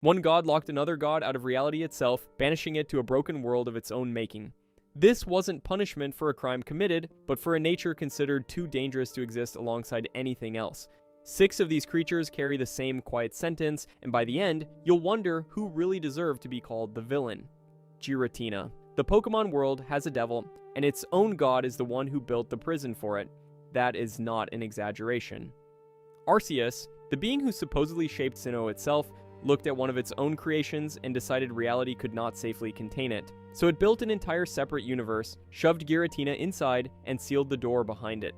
One god locked another god out of reality itself, banishing it to a broken world of its own making. This wasn't punishment for a crime committed, but for a nature considered too dangerous to exist alongside anything else. 6 of these creatures carry the same quiet sentence, and by the end, you'll wonder who really deserved to be called the villain. Giratina. The Pokémon world has a devil, and its own god is the one who built the prison for it. That is not an exaggeration. Arceus, the being who supposedly shaped Sinnoh itself, looked at one of its own creations and decided reality could not safely contain it. So it built an entire separate universe, shoved Giratina inside, and sealed the door behind it.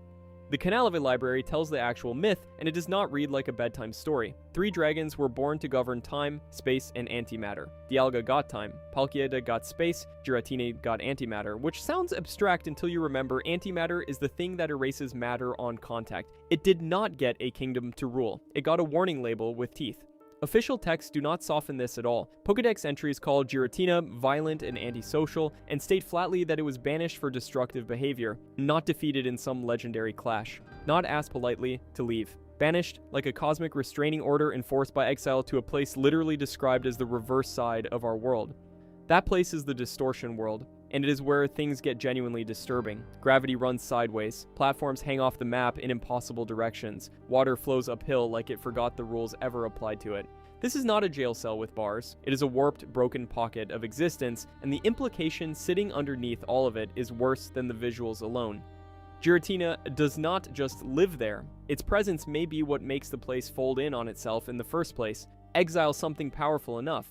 The Canal of a Library tells the actual myth, and it does not read like a bedtime story. 3 dragons were born to govern time, space, and antimatter. Dialga got time, Palkia got space, Giratina got antimatter, which sounds abstract until you remember antimatter is the thing that erases matter on contact. It did not get a kingdom to rule. It got a warning label with teeth. Official texts do not soften this at all. Pokédex entries call Giratina violent and antisocial, and state flatly that it was banished for destructive behavior, not defeated in some legendary clash. Not asked politely to leave. Banished like a cosmic restraining order enforced by exile to a place literally described as the reverse side of our world. That place is the distortion world, and it is where things get genuinely disturbing. Gravity runs sideways, platforms hang off the map in impossible directions, water flows uphill like it forgot the rules ever applied to it. This is not a jail cell with bars, it is a warped, broken pocket of existence, and the implication sitting underneath all of it is worse than the visuals alone. Giratina does not just live there, its presence may be what makes the place fold in on itself in the first place, exile something powerful enough.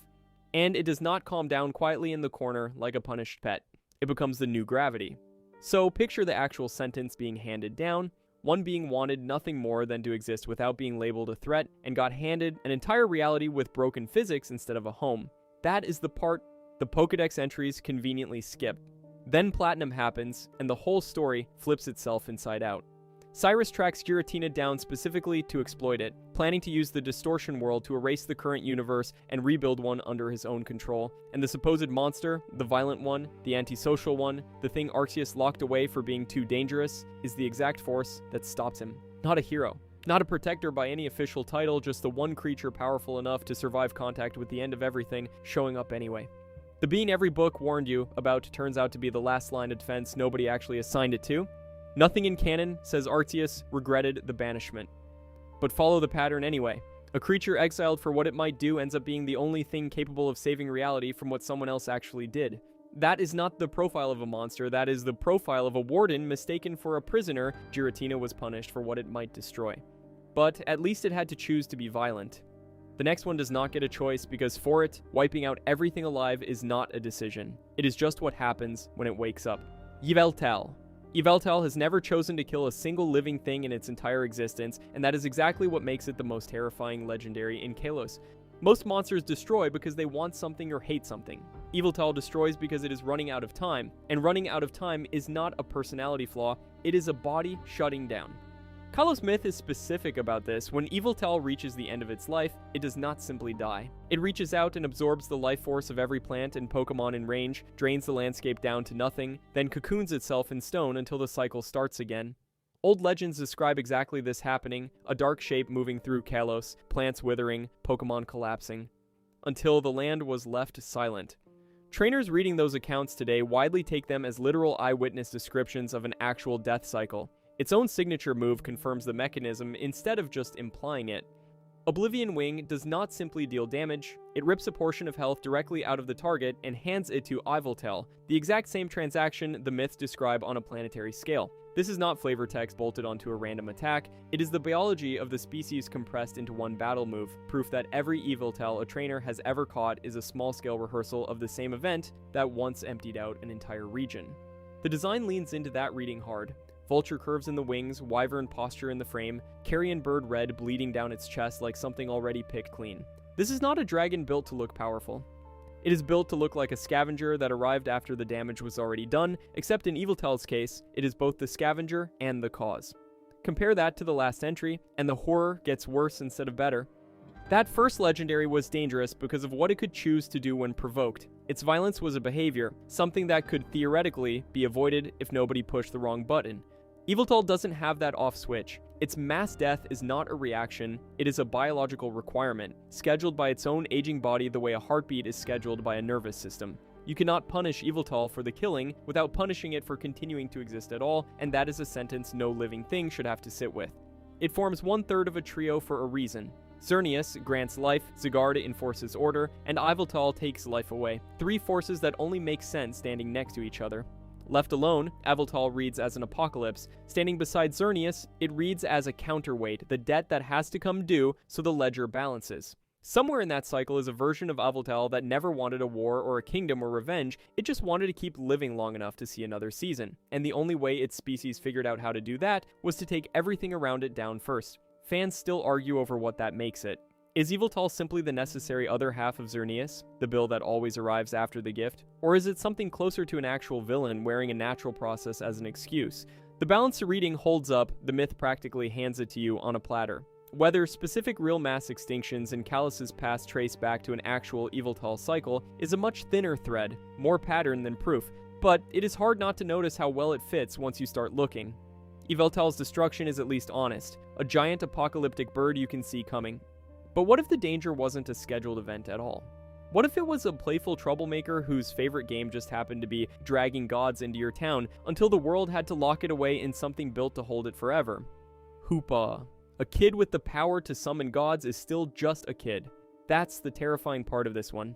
And it does not calm down quietly in the corner like a punished pet. It becomes the new gravity. So picture the actual sentence being handed down, one being wanted nothing more than to exist without being labeled a threat, and got handed an entire reality with broken physics instead of a home. That is the part the Pokédex entries conveniently skip. Then Platinum happens, and the whole story flips itself inside out. Cyrus tracks Giratina down specifically to exploit it, planning to use the distortion world to erase the current universe and rebuild one under his own control. And the supposed monster, the violent one, the antisocial one, the thing Arceus locked away for being too dangerous, is the exact force that stops him. Not a hero. Not a protector by any official title, just the one creature powerful enough to survive contact with the end of everything, showing up anyway. The being every book warned you about turns out to be the last line of defense nobody actually assigned it to. Nothing in canon says Arceus regretted the banishment. But follow the pattern anyway. A creature exiled for what it might do ends up being the only thing capable of saving reality from what someone else actually did. That is not the profile of a monster, that is the profile of a warden mistaken for a prisoner. Giratina was punished for what it might destroy. But at least it had to choose to be violent. The next one does not get a choice because for it, wiping out everything alive is not a decision. It is just what happens when it wakes up. Yveltal. Yveltal has never chosen to kill a single living thing in its entire existence, and that is exactly what makes it the most terrifying legendary in Kalos. Most monsters destroy because they want something or hate something. Yveltal destroys because it is running out of time, and running out of time is not a personality flaw, it is a body shutting down. Kalos myth is specific about this. When Yveltal reaches the end of its life, it does not simply die. It reaches out and absorbs the life force of every plant and Pokemon in range, drains the landscape down to nothing, then cocoons itself in stone until the cycle starts again. Old legends describe exactly this happening, a dark shape moving through Kalos, plants withering, Pokemon collapsing, until the land was left silent. Trainers reading those accounts today widely take them as literal eyewitness descriptions of an actual death cycle. Its own signature move confirms the mechanism instead of just implying it. Oblivion Wing does not simply deal damage, it rips a portion of health directly out of the target and hands it to Yveltal, the exact same transaction the myths describe on a planetary scale. This is not flavor text bolted onto a random attack, it is the biology of the species compressed into one battle move, proof that every Yveltal a trainer has ever caught is a small-scale rehearsal of the same event that once emptied out an entire region. The design leans into that reading hard. Vulture curves in the wings, wyvern posture in the frame, carrion bird red bleeding down its chest like something already picked clean. This is not a dragon built to look powerful. It is built to look like a scavenger that arrived after the damage was already done, except in Yveltal's case, it is both the scavenger and the cause. Compare that to the last entry, and the horror gets worse instead of better. That first legendary was dangerous because of what it could choose to do when provoked. Its violence was a behavior, something that could theoretically be avoided if nobody pushed the wrong button. Yveltal doesn't have that off switch. Its mass death is not a reaction, it is a biological requirement, scheduled by its own aging body the way a heartbeat is scheduled by a nervous system. You cannot punish Yveltal for the killing without punishing it for continuing to exist at all, and that is a sentence no living thing should have to sit with. It forms 1/3 of a trio for a reason. Xerneas grants life, Zygarde enforces order, and Yveltal takes life away. 3 forces that only make sense standing next to each other. Left alone, Yveltal reads as an apocalypse. Standing beside Xerneas, it reads as a counterweight, the debt that has to come due so the ledger balances. Somewhere in that cycle is a version of Yveltal that never wanted a war or a kingdom or revenge, it just wanted to keep living long enough to see another season. And the only way its species figured out how to do that was to take everything around it down first. Fans still argue over what that makes it. Is Yveltal simply the necessary other half of Xerneas, the bill that always arrives after the gift? Or is it something closer to an actual villain wearing a natural process as an excuse? The balance of reading holds up, the myth practically hands it to you on a platter. Whether specific real mass extinctions and Kalos' past trace back to an actual Yveltal cycle is a much thinner thread, more pattern than proof, but it is hard not to notice how well it fits once you start looking. Yveltal's destruction is at least honest, a giant apocalyptic bird you can see coming. But what if the danger wasn't a scheduled event at all? What if it was a playful troublemaker whose favorite game just happened to be dragging gods into your town until the world had to lock it away in something built to hold it forever? Hoopa. A kid with the power to summon gods is still just a kid. That's the terrifying part of this one.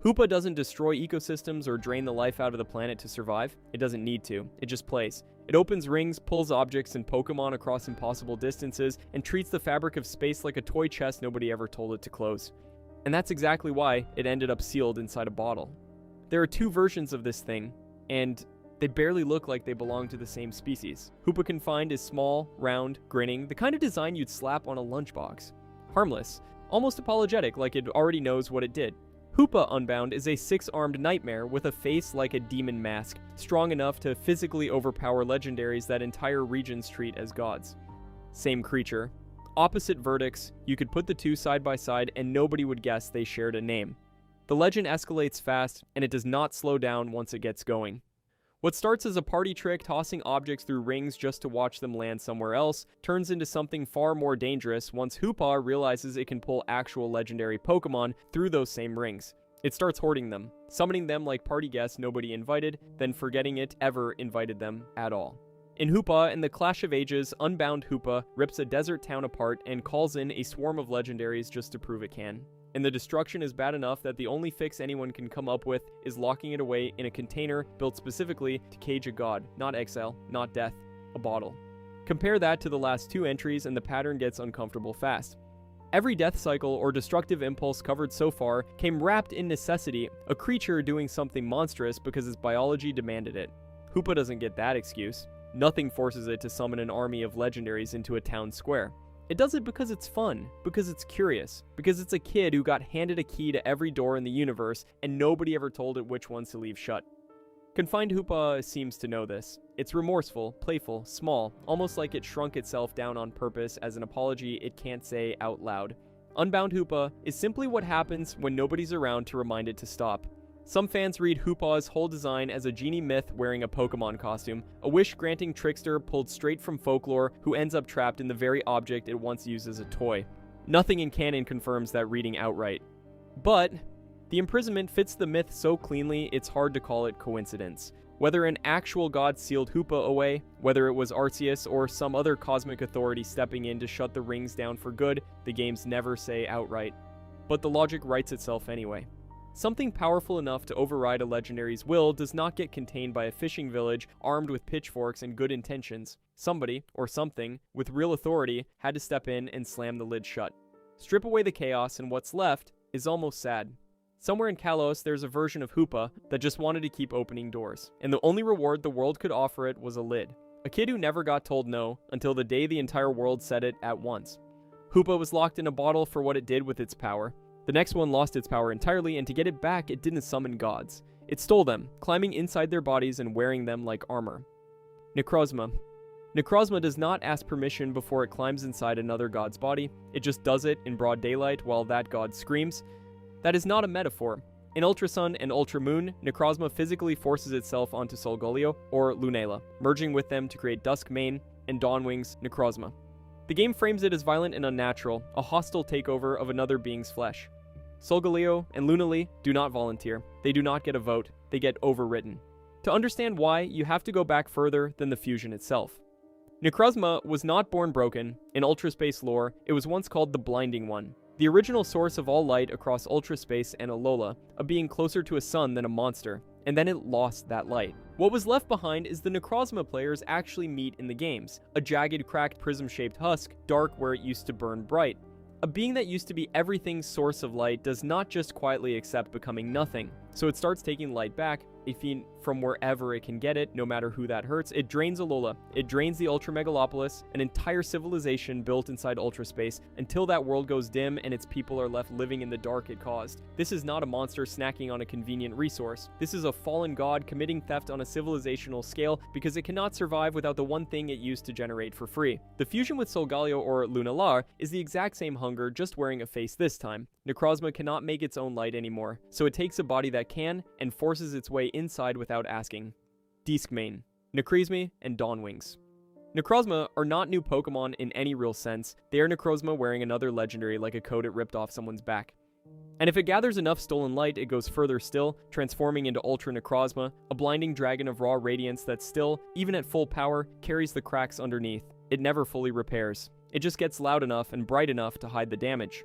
Hoopa doesn't destroy ecosystems or drain the life out of the planet to survive. It doesn't need to. It just plays. It opens rings, pulls objects and Pokémon across impossible distances, and treats the fabric of space like a toy chest nobody ever told it to close. And that's exactly why it ended up sealed inside a bottle. There are 2 versions of this thing, and they barely look like they belong to the same species. Hoopa Confined is small, round, grinning, the kind of design you'd slap on a lunchbox. Harmless, almost apologetic like it already knows what it did. Hoopa Unbound is a 6-armed nightmare with a face like a demon mask, strong enough to physically overpower legendaries that entire regions treat as gods. Same creature. Opposite verdicts, you could put the 2 side by side and nobody would guess they shared a name. The legend escalates fast, and it does not slow down once it gets going. What starts as a party trick tossing objects through rings just to watch them land somewhere else turns into something far more dangerous once Hoopa realizes it can pull actual legendary Pokémon through those same rings. It starts hoarding them, summoning them like party guests nobody invited, then forgetting it ever invited them at all. In Hoopa and the Clash of Ages, Unbound Hoopa rips a desert town apart and calls in a swarm of legendaries just to prove it can. And the destruction is bad enough that the only fix anyone can come up with is locking it away in a container built specifically to cage a god, not exile, not death, a bottle. Compare that to the last 2 entries and the pattern gets uncomfortable fast. Every death cycle or destructive impulse covered so far came wrapped in necessity, a creature doing something monstrous because its biology demanded it. Hoopa doesn't get that excuse. Nothing forces it to summon an army of legendaries into a town square. It does it because it's fun, because it's curious, because it's a kid who got handed a key to every door in the universe and nobody ever told it which ones to leave shut. Confined Hoopa seems to know this. It's remorseful, playful, small, almost like it shrunk itself down on purpose as an apology it can't say out loud. Unbound Hoopa is simply what happens when nobody's around to remind it to stop. Some fans read Hoopa's whole design as a genie myth wearing a Pokémon costume, a wish-granting trickster pulled straight from folklore who ends up trapped in the very object it once used as a toy. Nothing in canon confirms that reading outright. But the imprisonment fits the myth so cleanly it's hard to call it coincidence. Whether an actual god sealed Hoopa away, whether it was Arceus or some other cosmic authority stepping in to shut the rings down for good, the games never say outright. But the logic writes itself anyway. Something powerful enough to override a legendary's will does not get contained by a fishing village armed with pitchforks and good intentions. Somebody, or something, with real authority had to step in and slam the lid shut. Strip away the chaos and what's left is almost sad. Somewhere in Kalos, there's a version of Hoopa that just wanted to keep opening doors, and the only reward the world could offer it was a lid. A kid who never got told no until the day the entire world said it at once. Hoopa was locked in a bottle for what it did with its power. The next one lost its power entirely, and to get it back, it didn't summon gods. It stole them, climbing inside their bodies and wearing them like armor. Necrozma. Necrozma does not ask permission before it climbs inside another god's body. It just does it in broad daylight while that god screams. That is not a metaphor. In Ultrasun and Ultramoon, Necrozma physically forces itself onto Solgaleo or Lunala, merging with them to create Duskmane and Dawnwing's Necrozma. The game frames it as violent and unnatural, a hostile takeover of another being's flesh. Solgaleo and Lunala do not volunteer. They do not get a vote. They get overwritten. To understand why, you have to go back further than the fusion itself. Necrozma was not born broken. In Ultraspace lore, it was once called the Blinding One, the original source of all light across Ultraspace and Alola, a being closer to a sun than a monster, and then it lost that light. What was left behind is the Necrozma players actually meet in the games, a jagged, cracked, prism-shaped husk, dark where it used to burn bright. A being that used to be everything's source of light does not just quietly accept becoming nothing, so it starts taking light back, from wherever it can get it, no matter who that hurts. It drains Alola, it drains the Ultra Megalopolis, an entire civilization built inside Ultraspace, until that world goes dim and its people are left living in the dark it caused. This is not a monster snacking on a convenient resource. This is a fallen god committing theft on a civilizational scale because it cannot survive without the one thing it used to generate for free. The fusion with Solgaleo or Lunala is the exact same hunger, just wearing a face this time. Necrozma cannot make its own light anymore, so it takes a body that can and forces its way inside without asking. Discmane, Necrozma, and Dawnwings. Necrozma are not new Pokemon in any real sense. They are Necrozma wearing another legendary like a coat it ripped off someone's back. And if it gathers enough stolen light, it goes further still, transforming into Ultra Necrozma, a blinding dragon of raw radiance that still, even at full power, carries the cracks underneath. It never fully repairs. It just gets loud enough and bright enough to hide the damage.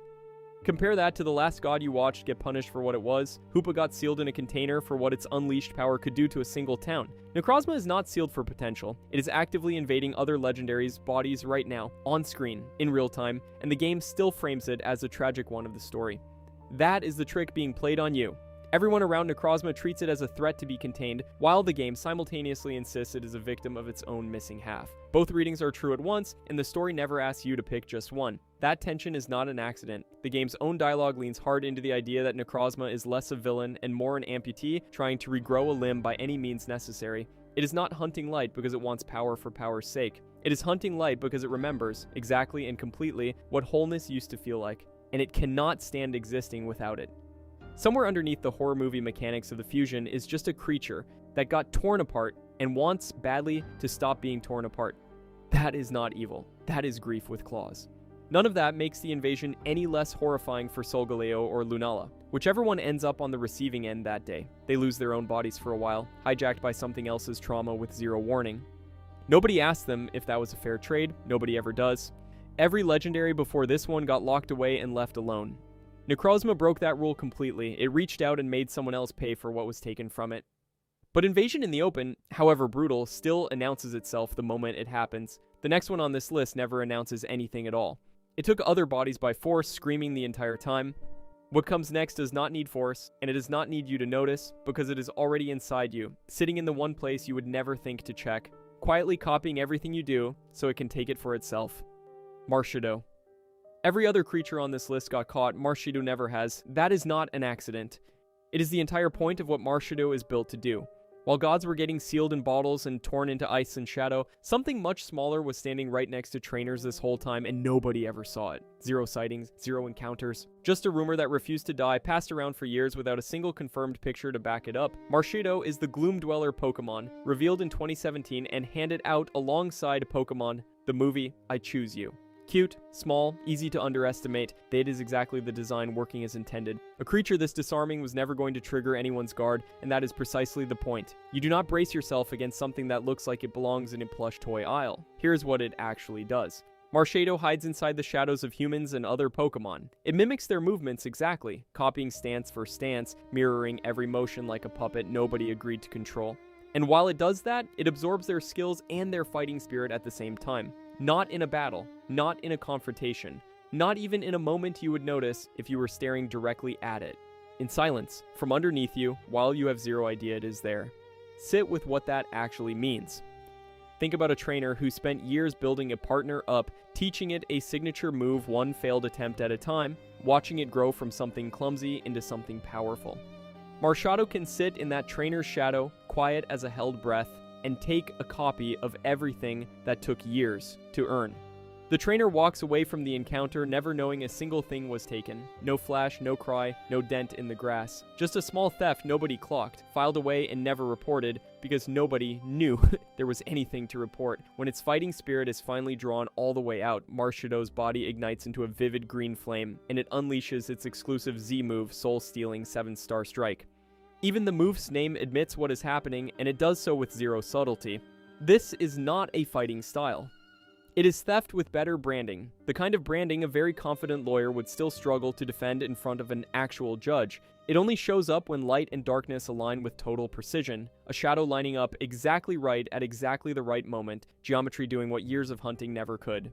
Compare that to the last god you watched get punished for what it was. Hoopa got sealed in a container for what its unleashed power could do to a single town. Necrozma is not sealed for potential. It is actively invading other legendaries' bodies right now, on screen, in real time, and the game still frames it as a tragic one of the story. That is the trick being played on you. Everyone around Necrozma treats it as a threat to be contained, while the game simultaneously insists it is a victim of its own missing half. Both readings are true at once, and the story never asks you to pick just one. That tension is not an accident. The game's own dialogue leans hard into the idea that Necrozma is less a villain and more an amputee trying to regrow a limb by any means necessary. It is not hunting light because it wants power for power's sake. It is hunting light because it remembers, exactly and completely, what wholeness used to feel like, and it cannot stand existing without it. Somewhere underneath the horror movie mechanics of the fusion is just a creature that got torn apart and wants badly to stop being torn apart. That is not evil. That is grief with claws. None of that makes the invasion any less horrifying for Solgaleo or Lunala. Whichever one ends up on the receiving end that day, they lose their own bodies for a while, hijacked by something else's trauma with zero warning. Nobody asked them if that was a fair trade. Nobody ever does. Every legendary before this one got locked away and left alone. Necrozma broke that rule completely. It reached out and made someone else pay for what was taken from it. But invasion in the open, however brutal, still announces itself the moment it happens. The next one on this list never announces anything at all. It took other bodies by force, screaming the entire time. What comes next does not need force, and it does not need you to notice, because it is already inside you, sitting in the one place you would never think to check, quietly copying everything you do, so it can take it for itself. Marshido. Every other creature on this list got caught, Marshido never has. That is not an accident. It is the entire point of what Marshido is built to do. While gods were getting sealed in bottles and torn into ice and shadow, something much smaller was standing right next to trainers this whole time and nobody ever saw it. Zero sightings, zero encounters. Just a rumor that refused to die, passed around for years without a single confirmed picture to back it up. Marshido is the Gloom Dweller Pokemon, revealed in 2017 and handed out alongside Pokemon, the movie I Choose You. Cute, small, easy to underestimate, that is exactly the design working as intended. A creature this disarming was never going to trigger anyone's guard, and that is precisely the point. You do not brace yourself against something that looks like it belongs in a plush toy aisle. Here's what it actually does. Marshido hides inside the shadows of humans and other Pokemon. It mimics their movements exactly, copying stance for stance, mirroring every motion like a puppet nobody agreed to control. And while it does that, it absorbs their skills and their fighting spirit at the same time. Not in a battle, not in a confrontation, not even in a moment you would notice if you were staring directly at it. In silence, from underneath you, while you have zero idea it is there. Sit with what that actually means. Think about a trainer who spent years building a partner up, teaching it a signature move one failed attempt at a time, watching it grow from something clumsy into something powerful. Marshido can sit in that trainer's shadow, quiet as a held breath, and take a copy of everything that took years to earn. The trainer walks away from the encounter never knowing a single thing was taken. No flash, no cry, no dent in the grass. Just a small theft nobody clocked, filed away and never reported because nobody knew there was anything to report. When its fighting spirit is finally drawn all the way out, Marshadow's body ignites into a vivid green flame, and it unleashes its exclusive Z move, soul-stealing 7-star strike. Even the move's name admits what is happening, and it does so with zero subtlety. This is not a fighting style. It is theft with better branding, the kind of branding a very confident lawyer would still struggle to defend in front of an actual judge. It only shows up when light and darkness align with total precision, a shadow lining up exactly right at exactly the right moment, geometry doing what years of hunting never could.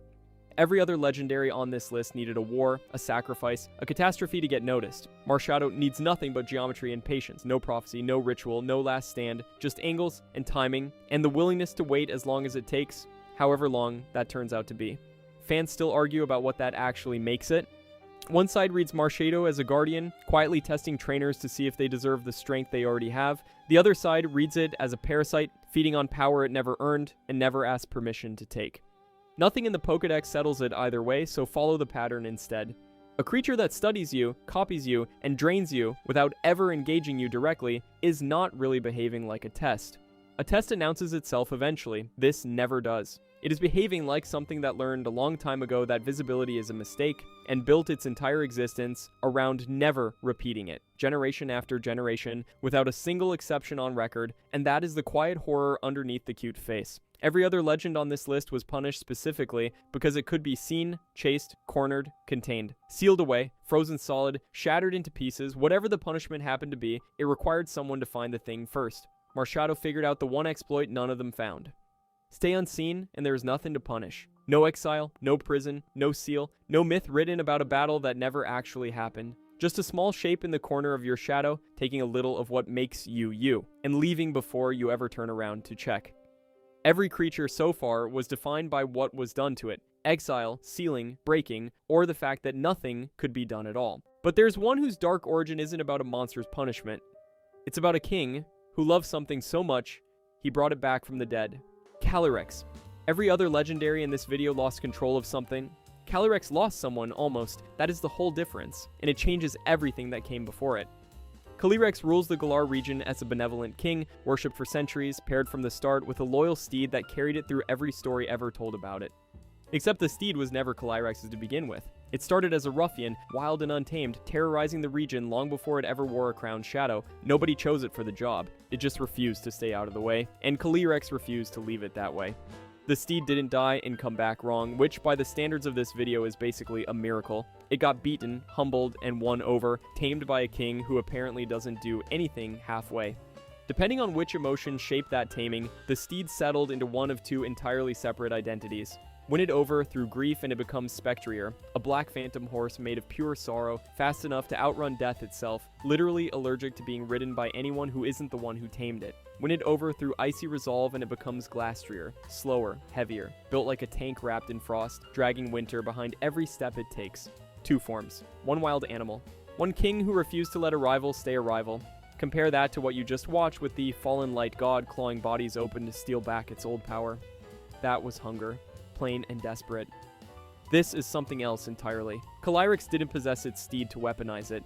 Every other legendary on this list needed a war, a sacrifice, a catastrophe to get noticed. Marshadow needs nothing but geometry and patience, no prophecy, no ritual, no last stand, just angles and timing, and the willingness to wait as long as it takes, however long that turns out to be. Fans still argue about what that actually makes it. One side reads Marshadow as a guardian, quietly testing trainers to see if they deserve the strength they already have. The other side reads it as a parasite, feeding on power it never earned and never asked permission to take. Nothing in the Pokédex settles it either way, so follow the pattern instead. A creature that studies you, copies you, and drains you without ever engaging you directly is not really behaving like a test. A test announces itself eventually. This never does. It is behaving like something that learned a long time ago that visibility is a mistake and built its entire existence around never repeating it, generation after generation, without a single exception on record, and that is the quiet horror underneath the cute face. Every other legend on this list was punished specifically because it could be seen, chased, cornered, contained, sealed away, frozen solid, shattered into pieces. Whatever the punishment happened to be, it required someone to find the thing first. Marshadow figured out the one exploit none of them found. Stay unseen, and there is nothing to punish. No exile, no prison, no seal, no myth written about a battle that never actually happened. Just a small shape in the corner of your shadow, taking a little of what makes you you, and leaving before you ever turn around to check. Every creature so far was defined by what was done to it: exile, sealing, breaking, or the fact that nothing could be done at all. But there's one whose dark origin isn't about a monster's punishment. It's about a king who loved something so much, he brought it back from the dead. Calyrex. Every other legendary in this video lost control of something. Calyrex lost someone, almost. That is the whole difference, and it changes everything that came before it. Calyrex rules the Galar region as a benevolent king, worshipped for centuries, paired from the start with a loyal steed that carried it through every story ever told about it. Except the steed was never Calyrex's to begin with. It started as a ruffian, wild and untamed, terrorizing the region long before it ever wore a crowned shadow. Nobody chose it for the job. It just refused to stay out of the way, and Calyrex refused to leave it that way. The steed didn't die and come back wrong, which by the standards of this video is basically a miracle. It got beaten, humbled, and won over, tamed by a king who apparently doesn't do anything halfway. Depending on which emotion shaped that taming, the steed settled into one of two entirely separate identities. Win it over through grief and it becomes Spectrier, a black phantom horse made of pure sorrow, fast enough to outrun death itself, literally allergic to being ridden by anyone who isn't the one who tamed it. Win it over through icy resolve and it becomes Glastrier, slower, heavier, built like a tank wrapped in frost, dragging winter behind every step it takes. Two forms, one wild animal, one king who refused to let a rival stay a rival. Compare that to what you just watched with the fallen light god clawing bodies open to steal back its old power. That was hunger. Plain and desperate. This is something else entirely. Calyrex didn't possess its steed to weaponize it.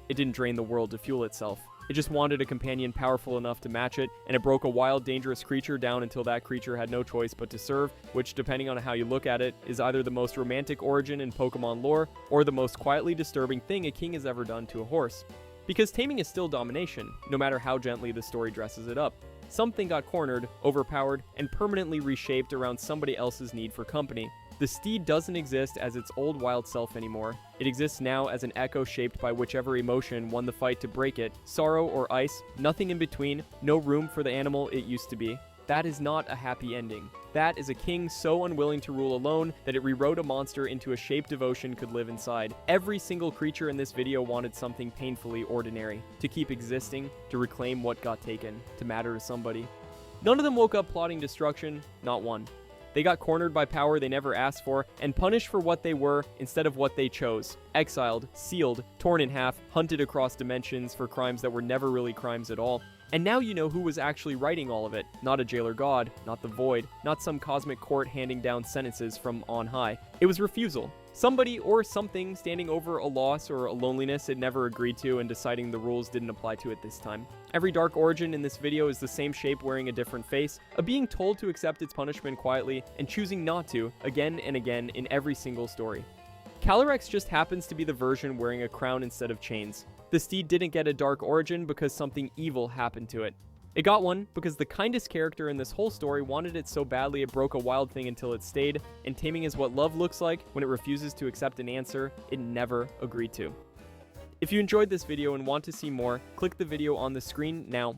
It didn't drain the world to fuel itself. It just wanted a companion powerful enough to match it, and it broke a wild, dangerous creature down until that creature had no choice but to serve, which, depending on how you look at it, is either the most romantic origin in Pokémon lore, or the most quietly disturbing thing a king has ever done to a horse. Because taming is still domination, no matter how gently the story dresses it up. Something got cornered, overpowered, and permanently reshaped around somebody else's need for company. The steed doesn't exist as its old wild self anymore. It exists now as an echo shaped by whichever emotion won the fight to break it. Sorrow or ice, nothing in between, no room for the animal it used to be. That is not a happy ending. That is a king so unwilling to rule alone that it rewrote a monster into a shape devotion could live inside. Every single creature in this video wanted something painfully ordinary, to keep existing, to reclaim what got taken, to matter to somebody. None of them woke up plotting destruction, not one. They got cornered by power they never asked for, and punished for what they were instead of what they chose. Exiled, sealed, torn in half, hunted across dimensions for crimes that were never really crimes at all. And now you know who was actually writing all of it. Not a jailer god, not the void, not some cosmic court handing down sentences from on high. It was refusal. Somebody or something standing over a loss or a loneliness it never agreed to and deciding the rules didn't apply to it this time. Every dark origin in this video is the same shape wearing a different face, a being told to accept its punishment quietly and choosing not to, again and again in every single story. Calyrex just happens to be the version wearing a crown instead of chains. The steed didn't get a dark origin because something evil happened to it. It got one because the kindest character in this whole story wanted it so badly it broke a wild thing until it stayed, and taming is what love looks like when it refuses to accept an answer it never agreed to. If you enjoyed this video and want to see more, click the video on the screen now.